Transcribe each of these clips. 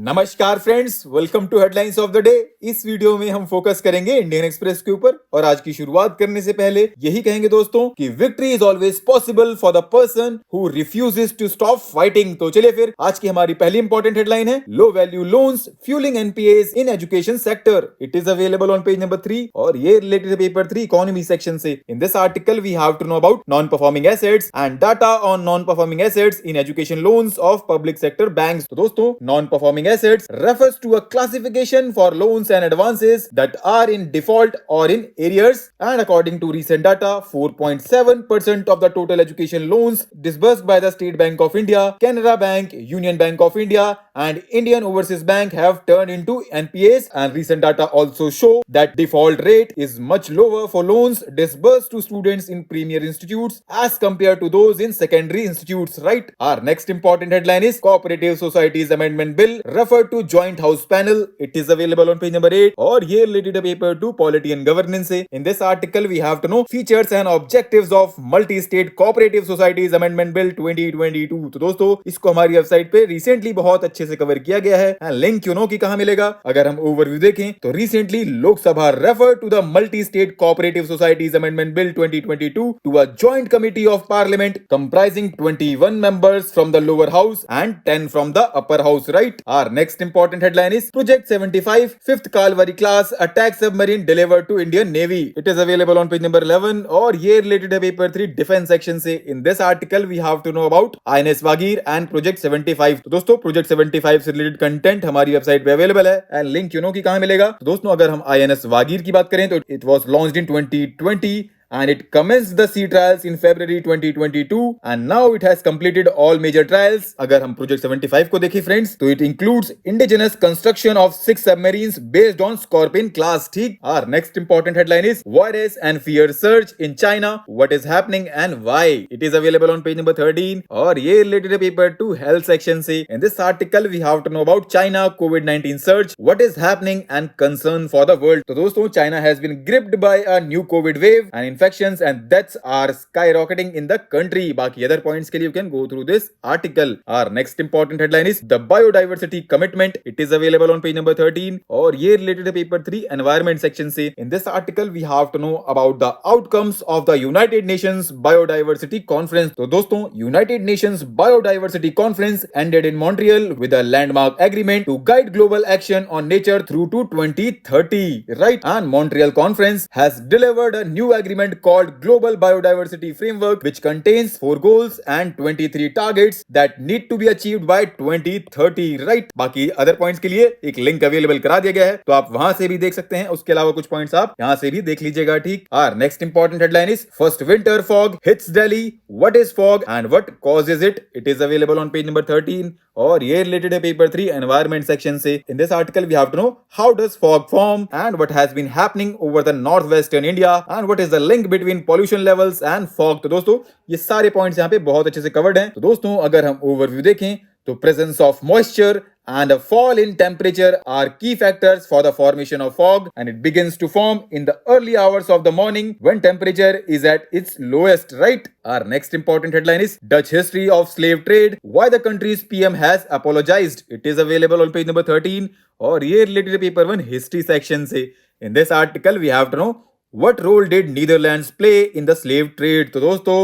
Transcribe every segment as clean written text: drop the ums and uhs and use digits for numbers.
नमस्कार friends, welcome to headlines of the day. इस video में हम फोकस करेंगे इंडियन एक्सप्रेस के ऊपर और आज की शुरुआत करने से पहले यही कहेंगे दोस्तों कि victory is always possible for the person who refuses to stop fighting. तो चलिए फिर आज की हमारी पहली इंपॉर्टेंट हेडलाइन है low value loans fueling NPS in education sector. It is available on page number 3 और ये रिलेटेड पेपर 3 इकोनॉमी सेक्शन से। In this article we have to know about non performing assets and data on non performing assets in education loans of public sector banks. तो दोस्तों non performing assets refers to a classification for loans and advances that are in default or in arrears, and according to recent data 4.7% of the total education loans disbursed by the State Bank of India, Canara Bank, Union Bank of India and Indian Overseas Bank have turned into NPAs, and recent data also show that default rate is much lower for loans disbursed to students in premier institutes as compared to those in secondary institutes, right? Our next important headline is Cooperative Societies Amendment Bill referred to Joint House Panel. It is available on page number 8 और ये related to paper 2 Polity and Governance से। In this article we have to know features and objectives of Multi-State Cooperative Societies Amendment Bill 2022। तो दोस्तों इसको हमारी website पे recently बहुत अच्छे से कवर किया गया है। लिंक यू नो कि कहां मिलेगा। अगर हम ओवरव्यू देखें तो recently Lok Sabha refer to the Multi-State Cooperative Societies Amendment Bill 2022 to a joint committee of Parliament comprising 21 members from the lower house and 10 from the upper house, right? Our next important headline is Project 75 5th Cavalry Class Attack Submarine delivered to Indian Navy. It is available on page number 11 और ये related है paper 3 defense section से। In this article we have to know about IAS Wagir and Project 75। तो दोस्तों Project 75 से related content हमारी website पे available है एंड लिंक यू नो कि कहां मिलेगा। तो दोस्तों अगर हम IAS Wagir की बात करें तो it was launched in 2020 and it commenced the sea trials in February 2022 and now it has completed all major trials। अगर हम Project 75 को देखें फ्रेंड्स तो it includes indigenous construction of 6 submarines based on Scorpion class, ठीक। Our next important headline is virus and fear surge in China, what is happening and why। It is available on page number 13 और ये related है paper 2 health section से। In this article we have to know about China COVID-19 surge, what is happening and concern for the world। तो दोस्तों China has been gripped by a new COVID wave and infections and deaths are skyrocketing in the country। बाकी other points के लिए you can go through this article। Our next important headline is the biodiversity commitment। It is available on page number 13 और ये related है paper 3 environment section से। In this article we have to know about the outcomes of the United Nations Biodiversity Conference। तो दोस्तों United Nations Biodiversity Conference ended in Montreal with a landmark agreement to guide global action on nature through to 2030, right? And Montreal Conference has delivered a new agreement called Global Biodiversity Framework which contains 4 goals and 23 targets that need to be achieved by 2030, right? बाकी other points के लिए एक link available करा दिया गया है तो आप वहां से भी देख सकते हैं। उसके अलावा कुछ पॉइंट्स आप यहां से भी देख लीजिएगा, ठीक। Our next important headline is First Winter Fog Hits Delhi, What is Fog and What Causes It। It is available on page number 13 और ये related है paper 3 environment section से। In this article we have to know how does fog form and what has been happening over the northwestern India and what is the link between pollution levels and fog। तो दोस्तों ये सारे points यहाँ पे बहुत अच्छे से covered हैं। तो दोस्तों अगर हम ओवरव्यू देखें तो presence of moisture and a fall in temperature are key factors for the formation of fog and it begins to form in the early hours of the morning when temperature is at its lowest, right? Our next important headline is Dutch history of slave trade, why the country's PM has apologized। It is available on page number 13 और ये related paper 1 history section से। In this article we have to know what role did Netherlands play in the slave trade। तो दोस्तों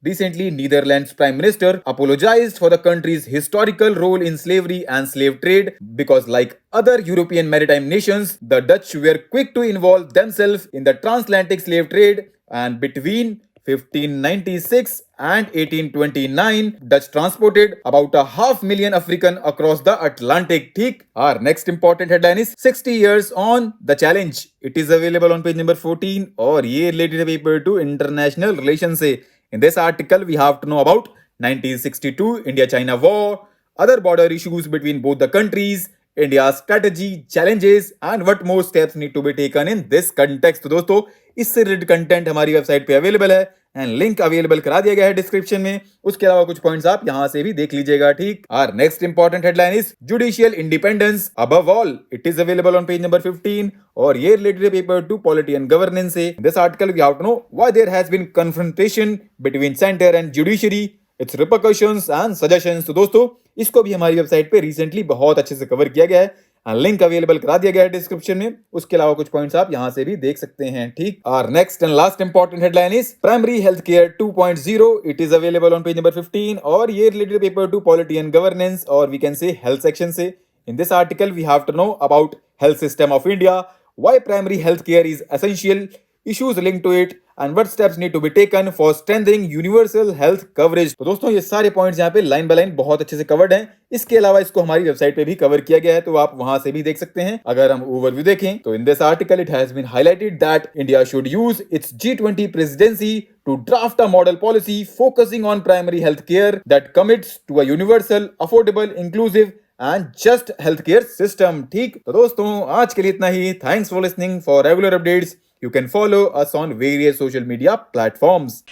recently Netherlands Prime Minister apologized for the country's historical role in slavery and slave trade because like other European maritime nations, the Dutch were quick to involve themselves in the transatlantic slave trade and between 1596 and 1829 Dutch transported about 500,000 African across the Atlantic, ठीक। Our next important headline is 60 years on the challenge। It is available on page number 14 और ये related paper 2 international relations से। In this article we have to know about 1962 India-China war, other border issues between both the countries, India's strategy, challenges and what more steps need to be taken in this context। तो दोस्तों इससे related content हमारी website पे available है and link available करा दिया गया है डिस्क्रिप्शन में। उसके अलावा कुछ पॉइंट्स आप यहां से भी देख लीजिएगा, ठीक। Our next important headline is judicial independence above all. It is available on page number 15 और ये related paper 2 polity and governance से। This article we have to know why there has been confrontation between centre and judiciary, its repercussions and suggestions. तो दोस्तों इसको भी हमारी website पे recently बहुत अच्छे से कवर किया गया है, लिंक अवेलेबल करा दिया गया है डिस्क्रिप्शन में। उसके अलावा कुछ पॉइंट्स आप यहां से भी देख सकते हैं, ठीक। और next and last important headline is primary health care 2.0, it is available on page number 15 और ये related paper two polity and governance और we can say health section से। In this article we have to know about health system of India, why primary health care is essential, issues linked to it and what steps need to be taken for strengthening universal health coverage। तो दोस्तों ये सारे points यहाँ पे line by line बहुत अच्छे से covered हैं। इसके अलावा इसको हमारी वेबसाइट पे भी कवर किया गया है, तो आप वहां से भी देख सकते हैं। अगर हम ओवरव्यू देखें तो in this article it has been highlighted that India should use its G20 presidency to draft a model policy focusing on primary health care that commits to a universal, affordable, inclusive and just health care system, ठीक। तो दोस्तों आज के लिए इतना ही। Thanks for listening. For regular updates you can follow us on various social media platforms.